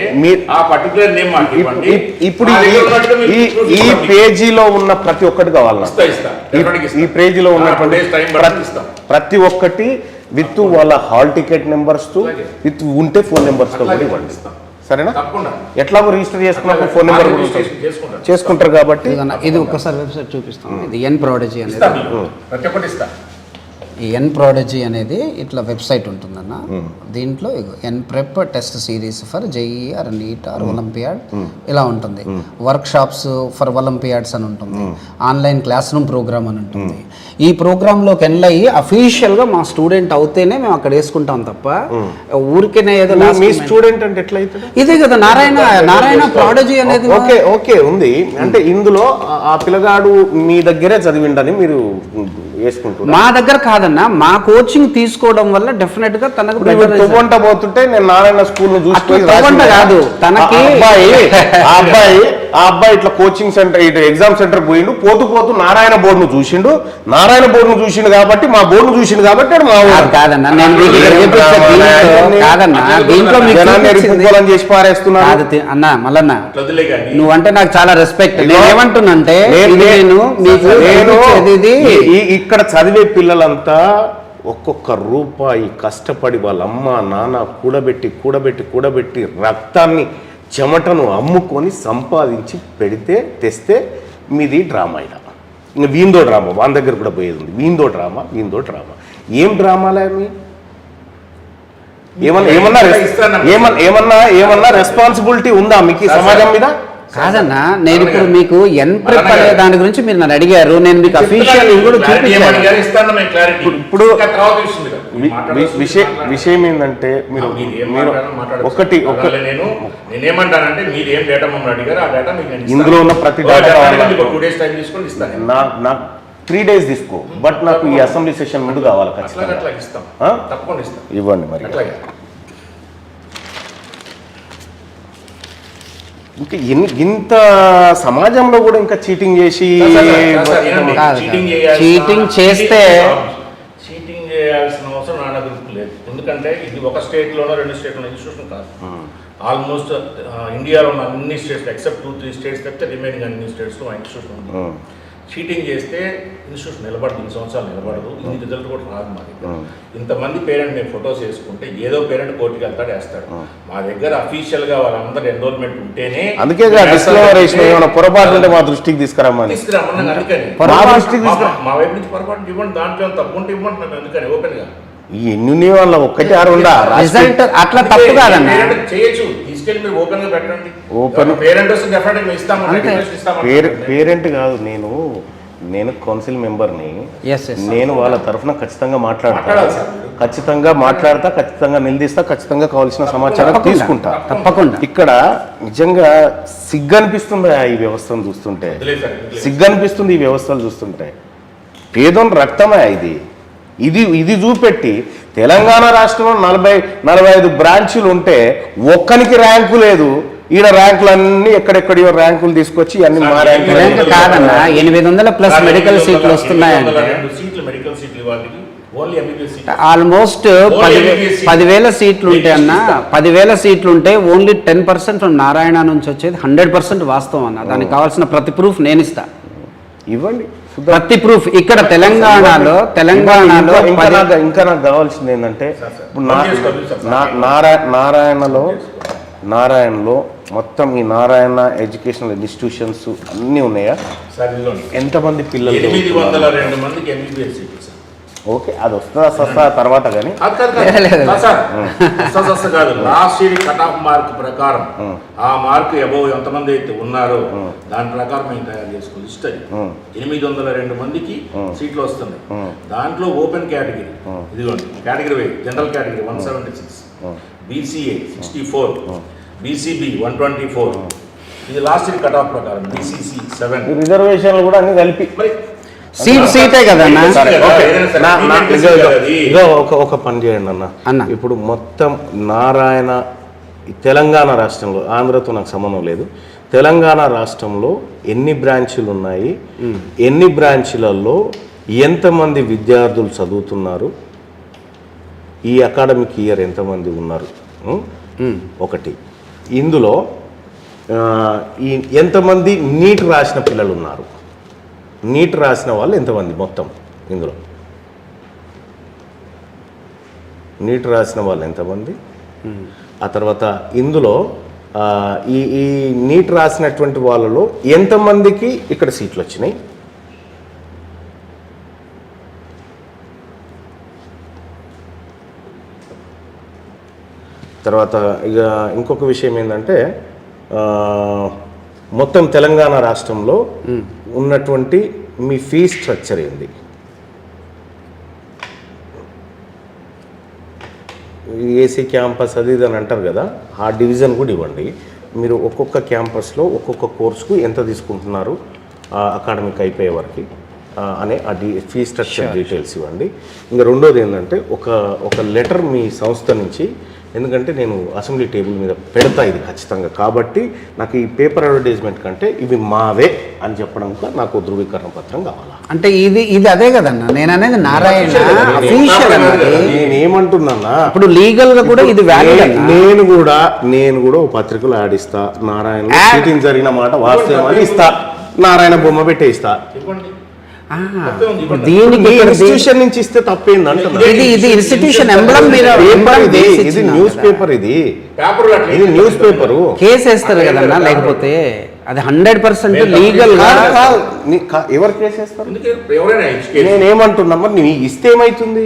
Speaker 3: ఆ పర్టికులర్ నేమ్ మాకు ఇవ్వండి.
Speaker 1: ఇప్పుడు ఈ పేజీలో ఉన్న ప్రతి ఒక్కటి కావాలి. ఈ పేజీలో ఉన్న ప్రతి ఒక్కటి విత్ వాళ్ళ హాల్ టికెట్ నెంబర్స్ తో విత్ ఉంటే ఫోన్ నెంబర్స్ తో కూడా ఇవ్వండి. సరేనా? ఎట్లాగో రిజిస్టర్ చేసుకున్నప్పుడు ఫోన్ నెంబర్ చేసుకుంటారు కాబట్టి
Speaker 2: ఇది ఒక్కసారి వెబ్సైట్ చూపిస్తాం. ఇది ఎన్ ప్రాడజీ అనేది. ఈ ఎన్ ప్రాడజీ అనేది ఇట్లా వెబ్సైట్ ఉంటుందన్న. దీంట్లో an prep test series for JEE or NEET or olympiad ఇలా ఉంటుంది. వర్క్ షాప్స్ ఫర్ ఒలింపియాడ్స్ అని ఉంటుంది. ఆన్లైన్ క్లాస్ రూమ్ ప్రోగ్రామ్ అని ఉంటుంది. ఈ ప్రోగ్రాంలోకి ఎన్లయ్యి అఫీషియల్గా మా స్టూడెంట్ అవుతేనే మేము అక్కడ వేసుకుంటాం తప్ప ఊరికేనే ఏదో
Speaker 1: మీ స్టూడెంట్ అంటే ఎట్లా అవుతుంది?
Speaker 2: ఇదే కదా నారాయణ ప్రాడజీ అనేది.
Speaker 1: ఓకే ఉంది. అంటే ఇందులో ఆ పిల్లగాడు మీ దగ్గరే చదివిండని మీరు వేసుకుంటున్నారు.
Speaker 2: మా దగ్గర కాదన్నా, మా కోచింగ్ తీసుకోవడం వల్ల డెఫినెట్ గా తనకు
Speaker 1: తొవ్వంట పోతుంటే నేను నారాయణ స్కూల్
Speaker 2: కాదు తనకి
Speaker 1: ఆ అబ్బాయి ఇట్లా కోచింగ్ సెంటర్ ఇటు ఎగ్జామ్ సెంటర్ పోయిండు. పోతూ నారాయణ బోర్డును చూసిండు. కాబట్టి మా బోర్డును చూసిండు కాబట్టి
Speaker 2: కాదన్నా,
Speaker 1: చేసి పారేస్తున్నా
Speaker 2: అన్న మల్లన్న. నువ్వంటే నాకు చాలా రెస్పెక్ట్. నేనేమంటున్నంటే
Speaker 1: ఇక్కడ చదివే పిల్లలంతా ఒక్కొక్క రూపాయి కష్టపడి వాళ్ళ అమ్మ నాన్న కూడబెట్టి రక్తాన్ని చెమటను అమ్ముకొని సంపాదించి తెస్తే మీది డ్రామా. ఇలా ఇంకా వీందో డ్రామా వాళ్ళ దగ్గర కూడా పోయేది ఉంది. వీందో డ్రామా ఏం డ్రామాలే మీ ఏమన్నా రెస్పాన్సిబిలిటీ ఉందా మీకు సమాజం మీద?
Speaker 2: కాదన్నా, నేను ఇప్పుడు మీకు ఎన్ ప్రెప్ అనే దాని గురించి మీరు నన్ను అడిగారు. నేను మీకు అఫీషియల్ కూడా
Speaker 1: ఇప్పుడు విషయం ఏంటంటే మీరు ఒకటి
Speaker 3: నేనేమంటానంటే మీరు ఏం డేటా మమ్మల్ని అడిగారు, ఆ డేటా
Speaker 1: ఇందులో ఉన్న ప్రతి డేటా 3 days తీసుకో. బట్ నాకు ఈ అసెంబ్లీ సెషన్ ముందు కావాలి ఖచ్చితంగా. ఇవ్వండి మరి. ఇంకా ఇంత సమాజంలో కూడా ఇంకా చీటింగ్ చేసి
Speaker 2: చీటింగ్
Speaker 3: చేయాల్సిన అవసరం నా దగ్గర లేదు. ఎందుకంటే ఇది ఒక స్టేట్లోనో 2 స్టేట్లోనో ఇన్స్టిట్యూషన్ కాదు. ఆల్మోస్ట్ ఇండియాలో ఉన్న అన్ని స్టేట్స్ ఎక్సెప్ట్ 2-3 స్టేట్స్ తప్పితే రిమైనింగ్ అన్ని స్టేట్స్లో ఇన్స్టిట్యూషన్ ఉంది. చీటింగ్ చేస్తే ఇన్స్టిట్యూషన్ నిలబడదు, 2 సంవత్సరాలు నిలబడదు, ఇన్ని రిజల్ట్ కూడా రాదు మా దగ్గర. ఇంతమంది పేరెంట్ మేము ఫొటోస్ వేసుకుంటే ఏదో పేరెంట్ కోర్టుకి వెళ్తాడు, వేస్తాడు. మా దగ్గర అఫీషియల్గా వాళ్ళందరూ ఎన్రోల్మెంట్ ఉంటేనే
Speaker 1: అందుకే పొరపాటు ఉంటే మా దృష్టికి తీసుకురమ్మని
Speaker 3: అందుకని మా వైపు నుంచి పొరపాటు ఇవ్వండి, దాంట్లో తప్పు ఉంటే ఇవ్వండి అందుకని ఓపెన్గా.
Speaker 1: ఈ ఎన్ని వాళ్ళ ఒక్కటి ఆరు ఉండా
Speaker 2: రిజల్ట్ అట్లా తప్పు కాదన్న,
Speaker 3: చేయొచ్చు, తీసుకెళ్ళి మీరు ఓపెన్ గా పెట్టండి. ఓపెన్ పేరెంట్ వస్తే డెఫినెట్ గా ఇస్తాము.
Speaker 1: పేరెంట్ కాదు, నేను కౌన్సిల్ మెంబర్ని, నేను వాళ్ళ తరఫున ఖచ్చితంగా మాట్లాడతా, ఖచ్చితంగా నిలదీస్తా, ఖచ్చితంగా కావాల్సిన సమాచారం తీసుకుంటా
Speaker 2: తప్పకుండా.
Speaker 1: ఇక్కడ నిజంగా సిగ్గనిపిస్తుంది ఈ వ్యవస్థను చూస్తుంటే, సిగ్గనిపిస్తుంది ఈ వ్యవస్థలు చూస్తుంటే. పేదోని రక్తమే ఇది చూపెట్టి తెలంగాణ రాష్ట్రంలో 40-45 బ్రాంచులు ఉంటే ఒక్కనికి ర్యాంకు లేదు. ఈడ ర్యాంకులన్నీ ఎక్కడెక్కడో ర్యాంకులు తీసుకొచ్చి అన్ని మా ర్యాంకులు
Speaker 2: కాదన్నా, 800+ మెడికల్ సీట్లు వస్తున్నాయంటే ఆల్మోస్ట్ 10,000 సీట్లు ఉంటే అన్న, 10,000 సీట్లు ఉంటే ఓన్లీ 10% నారాయణ నుంచి వచ్చేది 100% వాస్తవం అన్న. దానికి కావాల్సిన ప్రతి ప్రూఫ్ నేను ఇస్తా,
Speaker 1: ఇవ్వండి
Speaker 2: ప్రతి ప్రూఫ్. ఇక్కడ తెలంగాణలో
Speaker 1: ఇంకా నాకు కావాల్సింది ఏంటంటే, ఇప్పుడు నారాయణలో మొత్తం ఈ నారాయణ ఎడ్యుకేషనల్ ఇన్స్టిట్యూషన్స్ అన్నీ ఉన్నాయా? ఎంతమంది పిల్లలు?
Speaker 3: 802 మందికి MBBS సీట్లు.
Speaker 1: ఓకే, అది వస్తుందా తర్వాత కానీ
Speaker 3: కాదు. Last year cut off mark ప్రకారం ఆ మార్క్ అబౌవ్ ఎంతమంది అయితే ఉన్నారో దాని ప్రకారం మేము తయారు చేసుకోవాలి లిస్ట్. అది 802 మందికి సీట్లు వస్తున్నాయి. దాంట్లో ఓపెన్ కేటగిరీ ఇదిగోండి, category wise general category 176, BCA 64, BCB 124. ఇది లాస్ట్ ఇయర్ కట్ ఆఫ్ ప్రకారం. BCC 7.
Speaker 1: రిజర్వేషన్లు కూడా అన్ని కలిపి మరి
Speaker 2: సీటే కదన్నా.
Speaker 1: ఒక పని చేయండి అన్న, ఇప్పుడు మొత్తం నారాయణ తెలంగాణ రాష్ట్రంలో, ఆంధ్రతో నాకు సంబంధం లేదు, తెలంగాణ రాష్ట్రంలో ఎన్ని బ్రాంచులు ఉన్నాయి, ఎన్ని బ్రాంచులలో ఎంతమంది విద్యార్థులు చదువుతున్నారు, ఈ అకాడమిక్ ఇయర్ ఎంతమంది ఉన్నారు ఒకటి, ఇందులో ఎంతమంది నీట్ రాసిన పిల్లలు ఉన్నారు, నీట్ రాసిన వాళ్ళు ఎంతమంది మొత్తం, ఇందులో నీట్ రాసిన వాళ్ళు ఎంతమంది, ఆ తర్వాత ఇందులో ఈ నీట్ రాసినటువంటి వాళ్ళలో ఎంతమందికి ఇక్కడ సీట్లు వచ్చినాయి, తర్వాత ఇక ఇంకొక విషయం ఏంటంటే, మొత్తం తెలంగాణ రాష్ట్రంలో ఉన్నటువంటి మీ ఫీ స్ట్రక్చర్ ఏంది, ఏసీ క్యాంపస్ అది ఇది అని అంటారు కదా, ఆ డివిజన్ కూడా ఇవ్వండి. మీరు ఒక్కొక్క క్యాంపస్లో ఒక్కొక్క కోర్సుకు ఎంత తీసుకుంటున్నారు అకాడమిక్ అయిపోయే వరకు అనే ఆ ఫీ స్ట్రక్చర్ డీటెయిల్స్ ఇవ్వండి. ఇంకా రెండోది ఏంటంటే, ఒక లెటర్ మీ సంస్థ నుంచి, ఎందుకంటే నేను అసెంబ్లీ టేబుల్ మీద పెడతా ఇది ఖచ్చితంగా, కాబట్టి నాకు ఈ పేపర్ అడ్వర్టైజ్మెంట్ కంటే ఇవి మావే అని చెప్పడానికి నాకు ధృవీకరణ పత్రం కావాలా.
Speaker 2: అంటే ఇది అదే కదన్నా నేను అనేది, నారాయణ అఫీషియల్ అన్నది.
Speaker 1: నేనేమంటున్నా,
Speaker 2: ఇప్పుడు లీగల్ గా కూడా ఇది వ్యాలిడ్.
Speaker 1: నేను కూడా ఓ పత్రికలు ఆడిస్తా, నారాయణ షూటింగ్ జరిగిన మాట వాస్తవం అని ఇస్తా, నారాయణ బొమ్మ పెట్టే ఇస్తా.
Speaker 2: దీనికి
Speaker 1: ఇన్స్టిట్యూషన్ నుంచి ఇస్తే తప్పేంది?
Speaker 2: ఇది ఇన్స్టిట్యూషన్ ఎంబ్లమ్ మీద,
Speaker 1: ఇది న్యూస్ పేపర్, ఇది న్యూస్ పేపర్.
Speaker 2: కేసు వేస్తారు కదన్నా, లేకపోతే అది 100% లీగల్ గా.
Speaker 1: ఎవరు కేసు వేస్తారు? నేనేమంటున్నా, నీ ఇస్తే ఏమైతుంది?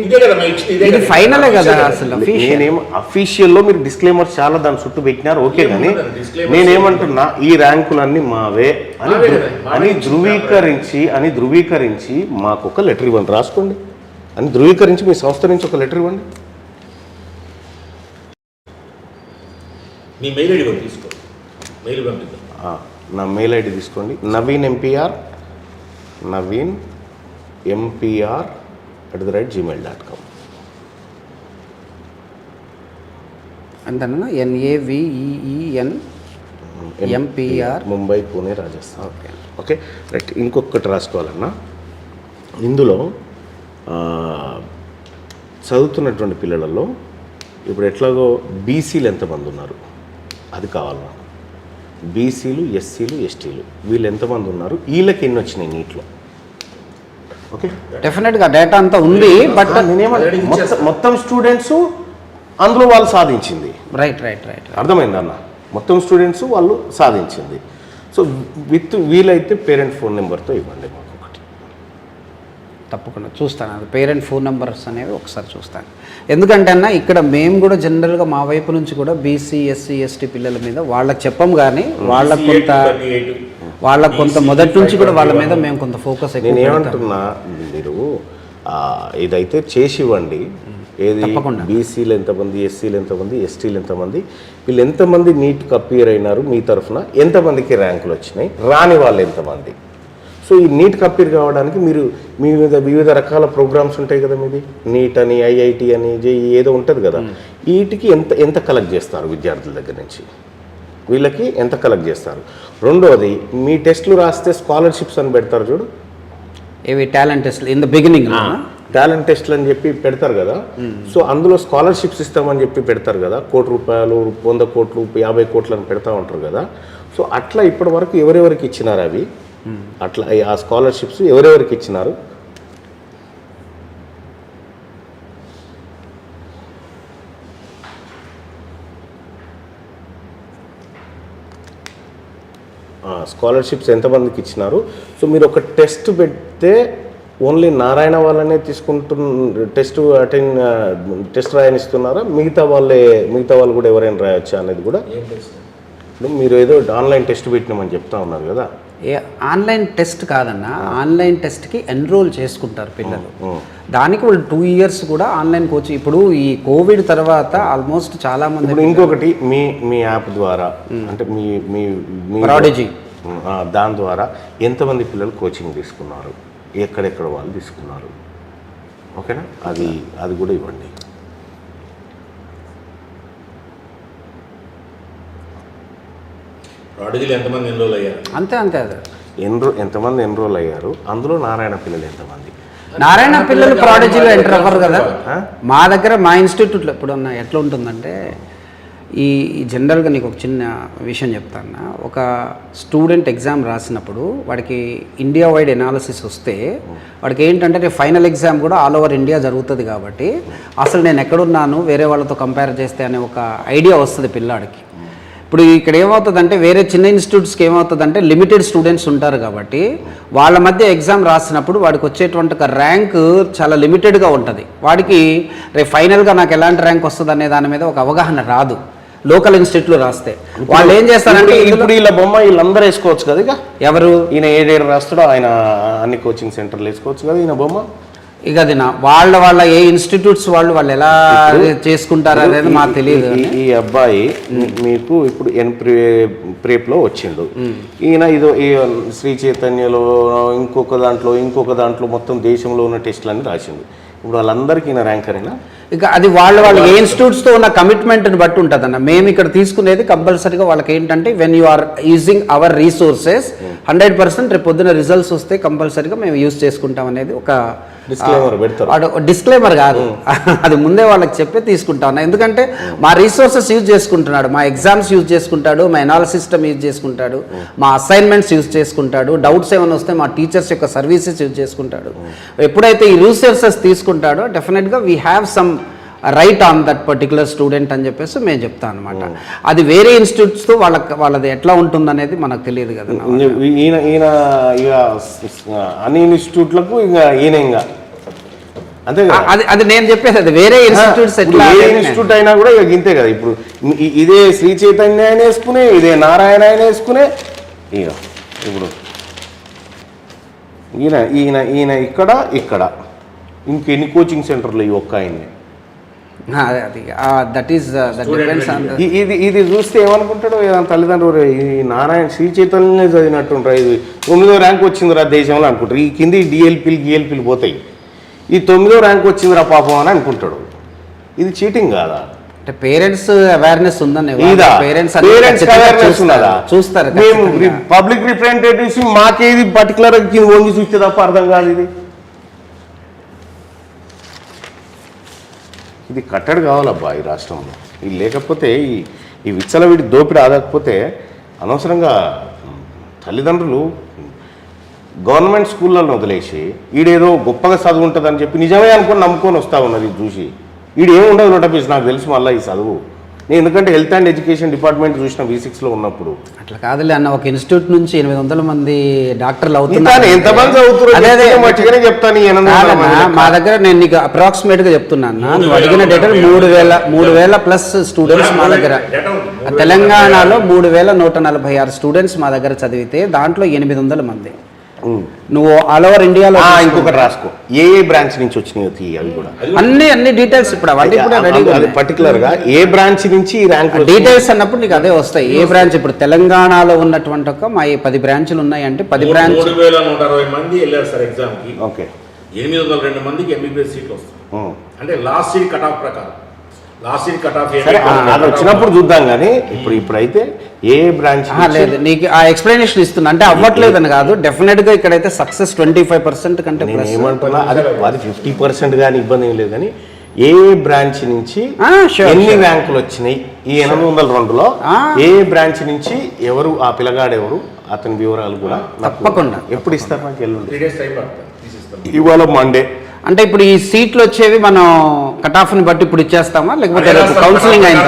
Speaker 2: ఇది ఫైనల్ కదా అసలు.
Speaker 1: నేనేమో అఫీషియల్లో మీరు డిస్క్లైమర్ చాలా దాని చుట్టూ పెట్టినారు, ఓకే, కానీ నేనేమంటున్నా, ఈ ర్యాంకులన్నీ మావే అని ధృవీకరించి మాకు ఒక లెటర్ ఇవ్వండి, రాసుకోండి అని ధృవీకరించి మీ సంస్థ నుంచి ఒక లెటర్ ఇవ్వండి.
Speaker 3: మీ మెయిల్ ఐడి తీసుకో, మెయిల్ పంపిద్దాం.
Speaker 1: నా మెయిల్ ఐడి తీసుకోండి, naveenmpr@gmail.com.
Speaker 2: అంతేనా? NAVEENMPR
Speaker 1: Mumbai, Pune, Rajasthan. Okay right. ఇంకొకటి రాసుకోవాలన్నా, ఇందులో చదువుతున్నటువంటి పిల్లలలో ఇప్పుడు ఎట్లాగో బీసీలు ఎంతమంది ఉన్నారు అది కావాలి నాకు. బీసీలు, ఎస్సీలు, ఎస్టీలు వీళ్ళు ఎంతమంది ఉన్నారు, వీళ్ళకి ఎన్ని వచ్చినాయి నీట్లో, ఓకే,
Speaker 2: డెఫినెట్గా డేటా అంతా ఉంది, బట్
Speaker 1: మొత్తం స్టూడెంట్స్ అందులో వాళ్ళు సాధించింది.
Speaker 2: రైట్
Speaker 1: అర్థమైంది అన్న, మొత్తం స్టూడెంట్స్ వాళ్ళు సాధించింది. సో వీలైతే పేరెంట్ ఫోన్ నెంబర్తో ఇవ్వండి మాకు ఒకటి.
Speaker 2: తప్పకుండా చూస్తాను, అది పేరెంట్ ఫోన్ నెంబర్స్ అనేవి ఒకసారి చూస్తాను. ఎందుకంటే అన్న ఇక్కడ మేము కూడా జనరల్గా మా వైపు నుంచి కూడా బీసీ ఎస్సీ ఎస్టీ పిల్లల మీద వాళ్ళకి చెప్పం, కానీ వాళ్ళకు కొంత మొదటి నుంచి కూడా వాళ్ళ మీద మేము కొంత ఫోకస్.
Speaker 1: నేను ఏమంటున్నా, మీరు ఇదైతే చేసి ఇవ్వండి. ఏది బీసీలు ఎంతమంది, ఎస్సీలు ఎంతమంది, ఎస్టీలు ఎంతమంది, వీళ్ళు ఎంతమంది నీట్కి అపియర్ అయినారు మీ తరఫున, ఎంతమందికి ర్యాంకులు వచ్చినాయి, రాని వాళ్ళు ఎంతమంది. సో ఈ నీట్కి అపియర్ కావడానికి మీరు మీ మీద వివిధ రకాల ప్రోగ్రామ్స్ ఉంటాయి కదా, మీది నీట్ అని, ఐఐటి అని, జేఈ ఏదో ఉంటుంది కదా, వీటికి ఎంత కలెక్ట్ చేస్తారు విద్యార్థుల దగ్గర నుంచి, వీళ్ళకి ఎంత కలెక్ట్ చేస్తారు. రెండోది, మీ టెస్టులు రాస్తే స్కాలర్షిప్స్ అని పెడతారు చూడు,
Speaker 2: ఏవి talent test in the beginning,
Speaker 1: talent టెస్ట్లు అని చెప్పి పెడతారు కదా. సో అందులో స్కాలర్షిప్స్ ఇస్తామని చెప్పి పెడతారు కదా, ₹1 కోటి, 100 కోట్లు, 50 కోట్లు అని పెడతా ఉంటారు కదా. సో అట్లా ఇప్పటి వరకు ఎవరెవరికి ఇచ్చినారు అవి, అట్లా ఆ స్కాలర్షిప్స్ ఎవరెవరికి ఇచ్చినారు? స్కాలర్షిప్స్ ఎంతమందికి ఇచ్చినారు? సో మీరు ఒక టెస్ట్ పెడితే ఓన్లీ నారాయణ వాళ్ళనే టెస్ట్ రాయనిస్తున్నారా, మిగతా వాళ్ళు కూడా ఎవరైనా రాయొచ్చా అనేది కూడా? మీరు ఏదో ఆన్లైన్ టెస్ట్ పెట్టినామని చెప్తా ఉన్నారు కదా.
Speaker 2: ఆన్లైన్ టెస్ట్ కాదన్న, ఆన్లైన్ టెస్ట్కి ఎన్రోల్ చేసుకుంటారు పిల్లలు. దానికి వాళ్ళు 2 years కూడా ఆన్లైన్ కోచింగ్. ఇప్పుడు ఈ కోవిడ్ తర్వాత ఆల్మోస్ట్ చాలా మంది.
Speaker 1: ఇంకొకటి, మీ యాప్ ద్వారా అంటే మీ
Speaker 2: ప్రాడిజీ,
Speaker 1: దాని ద్వారా ఎంతమంది పిల్లలు కోచింగ్ తీసుకున్నారు, ఎక్కడెక్కడ వాళ్ళు తీసుకున్నారు, ఓకేనా? అది కూడా ఇవ్వండి.
Speaker 3: ప్రాడిజీలు ఎంతమంది ఎన్రోల్ అయ్యారు?
Speaker 2: అంతే అదే
Speaker 1: ఎంతమంది ఎన్రోల్ అయ్యారు, అందులో నారాయణ పిల్లలు ఎంతమంది?
Speaker 2: నారాయణ పిల్లలు ప్రాడిజీలో ఎంటర్ అవ్వరు కదా. మా దగ్గర మా ఇన్స్టిట్యూట్లో ఎప్పుడన్నా ఎట్లా ఉంటుందంటే, ఈ జనరల్గా నీకు ఒక చిన్న విషయం చెప్తాను. ఒక స్టూడెంట్ ఎగ్జామ్ రాసినప్పుడు వాడికి ఇండియా వైడ్ ఎనాలిసిస్ వస్తే వాడికి ఏంటంటే ఫైనల్ ఎగ్జామ్ కూడా ఆల్ ఓవర్ ఇండియా జరుగుతుంది కాబట్టి అసలు నేను ఎక్కడున్నాను వేరే వాళ్ళతో కంపేర్ చేస్తే అనే ఒక ఐడియా వస్తుంది పిల్లాడికి. ఇప్పుడు ఇక్కడ ఏమవుతుందంటే, వేరే చిన్న ఇన్స్టిట్యూట్స్కి ఏమవుతుందంటే లిమిటెడ్ స్టూడెంట్స్ ఉంటారు కాబట్టి వాళ్ళ మధ్య ఎగ్జామ్ రాసినప్పుడు వాడికి వచ్చేటువంటి ఒక ర్యాంక్ చాలా లిమిటెడ్గా ఉంటుంది. వాడికి రేపు ఫైనల్గా నాకు ఎలాంటి ర్యాంక్ వస్తుంది అనే దాని మీద ఒక అవగాహన రాదు లోకల్ ఇన్స్టిట్యూట్లో రాస్తే. వాళ్ళు ఏం చేస్తారంటే,
Speaker 1: ఇప్పుడు వీళ్ళ బొమ్మ వీళ్ళందరూ వేసుకోవచ్చు కదా. ఇక
Speaker 2: ఎవరు
Speaker 1: ఈయన ఏడేడు రాస్తాడో ఆయన అన్ని కోచింగ్ సెంటర్లు వేసుకోవచ్చు కదా ఈయన బొమ్మ.
Speaker 2: ఇక అది వాళ్ళ ఏ ఇన్స్టిట్యూట్స్ వాళ్ళు ఎలా చేసుకుంటారు అనేది మాకు తెలియదు.
Speaker 1: ఈ అబ్బాయి మీకు ఇప్పుడు ప్రేప్లో వచ్చిండు, ఈయన ఈ శ్రీ చైతన్యలో ఇంకొక దాంట్లో మొత్తం దేశంలో ఉన్న టెస్టులన్నీ రాసిండు. ఇప్పుడు వాళ్ళందరికీ ఈయన ర్యాంకరేనా?
Speaker 2: ఇక అది వాళ్ళ ఏ ఇన్స్టిట్యూట్స్తో ఉన్న కమిట్మెంట్ని బట్టి ఉంటుంది అన్న. మేము ఇక్కడ తీసుకునేది కంపల్సరీగా వాళ్ళకి ఏంటంటే, when you are using our resources 100% రేపు పొద్దున రిజల్ట్స్ వస్తే కంపల్సరీగా మేము యూజ్ చేసుకుంటాం అనేది ఒక డిస్క్లైమర్ కాదు, అది ముందే వాళ్ళకి చెప్పే తీసుకుంటాను. ఎందుకంటే మా రీసోర్సెస్ యూజ్ చేసుకుంటున్నాడు, మా ఎగ్జామ్స్ యూజ్ చేసుకుంటాడు, మా ఎనాలిసిస్ సిస్టమ్ యూజ్ చేసుకుంటాడు, మా అసైన్మెంట్స్ యూజ్ చేసుకుంటాడు, డౌట్స్ ఏమైనా వస్తే మా టీచర్స్ యొక్క సర్వీసెస్ యూజ్ చేసుకుంటాడు. ఎప్పుడైతే ఈ రీసోర్సెస్ తీసుకుంటాడో డెఫినెట్గా we have some right on that particular student అని చెప్పేసి మేము చెప్తాను అనమాట. అది వేరే ఇన్స్టిట్యూట్స్తో వాళ్ళది ఎట్లా ఉంటుంది అనేది మనకు తెలియదు కదా.
Speaker 1: ఈయన ఇక అన్ని ఇన్స్టిట్యూట్లకు ఈయన ఇంకా అంతే కదా.
Speaker 2: అది నేను చెప్పేది, అది వేరే ఇన్స్టిట్యూట్స్ ఎట్లా
Speaker 1: ఇన్స్టిట్యూట్ అయినా కూడా ఇక ఇంతే కదా. ఇప్పుడు ఇదే శ్రీ చైతన్య ఆయన వేసుకునే, ఇదే నారాయణ ఆయన వేసుకునే, ఇక ఇప్పుడు ఈయన ఇక్కడ ఇంకెన్ని కోచింగ్ సెంటర్లు ఈ ఒక్క ఆయన్ని. ఇది చూస్తే ఏమనుకుంటాడు తల్లిదండ్రులు, ఈ నారాయణ శ్రీ చైతన్య చదివినట్టుంటారు, ఇది 9వ ర్యాంక్ వచ్చిందిరా దేశంలో అనుకుంటారు. ఈ కింది డిఎల్పీలు పోతాయి, ఈ 9వ ర్యాంక్ వచ్చిందిరా పాపం అని అనుకుంటాడు. ఇది చీటింగ్ కాదా?
Speaker 2: అంటే పేరెంట్స్ అవేర్నెస్ ఉందని చూస్తారు.
Speaker 1: మేము పబ్లిక్ రిప్రజెంటేటివ్స్ మాకేది పర్టికులర్ వంగి చూస్తే తప్ప అర్థం కాదు. ఇది కట్టడి కావాలబ్బా ఈ రాష్ట్రంలో. ఇది లేకపోతే ఈ విచ్చలవిడి దోపిడి ఆగకపోతే అనవసరంగా తల్లిదండ్రులు గవర్నమెంట్ స్కూళ్ళను వదిలేసి ఈడేదో గొప్పగా చదువు ఉంటుందని చెప్పి నిజమే అనుకొని నమ్ముకొని వస్తా ఉన్నది ఇది చూసి ఈడు ఏమి ఉండదు నోటపీస్ నాకు తెలుసు మళ్ళీ ఈ చదువు నేను ఎందుకంటే హెల్త్ అండ్ ఎడ్యుకేషన్ డిపార్ట్మెంట్ చూసిన V6లో ఉన్నప్పుడు
Speaker 2: అట్లా కాదులే అన్న, ఒక ఇన్స్టిట్యూట్ నుంచి 800 మంది డాక్టర్లు అవుతున్నారు.
Speaker 1: ఎంతమంది అవుతారు చెప్తాను
Speaker 2: మా దగ్గర నేను నీకు అప్రాక్సిమేట్ గా చెప్తున్నాను. నువ్వు అడిగిన డేటా 3000 ప్లస్ స్టూడెంట్స్ మా దగ్గర, తెలంగాణలో 3146 స్టూడెంట్స్ మా దగ్గర చదివితే దాంట్లో 800 మంది. నువ్వు ఆల్ ఓవర్ ఇండియాలో
Speaker 1: ఇంకొకటి రాసుకో ఏ బ్రాంచ్ నుంచి వచ్చినాయి అవి కూడా
Speaker 2: అన్ని డీటెయిల్స్ ఇప్పుడు అవన్నీ కూడా రెడీగా
Speaker 1: పర్టికులర్ గా ఏ బ్రాంచ్ నుంచి ర్యాంక్
Speaker 2: డీటెయిల్స్ అన్నప్పుడు నీకు అదే వస్తాయి. ఏ బ్రాంచ్ ఇప్పుడు తెలంగాణలో ఉన్నటువంటి ఒక మా 10 బ్రాంచ్లు ఉన్నాయి అంటే 10 బ్రాంచ్
Speaker 3: 3160 మంది వెళ్ళారు సార్ ఎగ్జామ్ కి.
Speaker 1: ఓకే
Speaker 3: 802 మందికి MBBS సీట్లు వస్తాయి. అంటే లాస్ట్ సీట్ కట్ ఆఫ్ ప్రకారం లాస్ట్ సీట్ కట్ ఆఫ్
Speaker 1: అది వచ్చినప్పుడు చూద్దాం కానీ ఇప్పుడైతే ఏ బ్రాంచ్
Speaker 2: లేదు నీకు ఆ ఎక్స్ప్లెనేషన్ ఇస్తున్నా. అంటే అవ్వట్లేదని కాదు, డెఫినెట్ గా ఇక్కడైతే సక్సెస్ 25% కంటే
Speaker 1: నేను ఏమంటున్నా అది 50% కానీ ఇబ్బంది ఏం లేదు కానీ ఏ బ్రాంచ్ నుంచి ఎన్ని ర్యాంకులు వచ్చినాయి ఈ 802లో ఏ బ్రాంచ్ నుంచి ఎవరు ఆ పిల్లగాడు ఎవరు అతని వివరాలు కూడా
Speaker 2: తప్పకుండా
Speaker 1: ఎప్పుడు ఇస్తారు నాకు ఎల్లుండి
Speaker 3: 3 days టైం పడుతుంది.
Speaker 1: ఇవాళ మండే
Speaker 2: అంటే ఇప్పుడు ఈ సీట్లు వచ్చేవి మనం కట్ ఆఫ్ ని బట్టి ఇప్పుడు ఇచ్చేస్తామా లేకపోతే కౌన్సిలింగ్ అయిన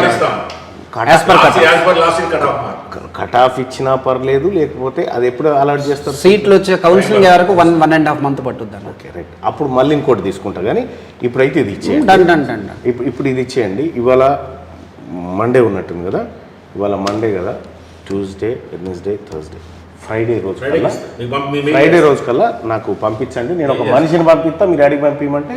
Speaker 1: కట్ ఆఫ్ ఇచ్చినా పర్లేదు లేకపోతే అది ఎప్పుడు అలాట్ చేస్తారు
Speaker 2: సీట్లు వచ్చే కౌన్సిలింగ్ వరకు 1.5 month పట్టుద్దాం.
Speaker 1: ఓకే రైట్ అప్పుడు మళ్ళీ ఇంకోటి తీసుకుంటా కానీ ఇప్పుడైతే ఇది ఇచ్చేయండి. ఇప్పుడు ఇది ఇచ్చేయండి. ఇవాళ మండే ఉన్నట్టుంది కదా, ఇవాళ మండే కదా, ట్యూస్డే వెడ్నెస్డే థర్స్డే ఫ్రైడే రోజు కల్లా నాకు పంపించండి. నేను ఒక మనిషిని పంపిస్తా, మీరు అడిగి పంపించమంటే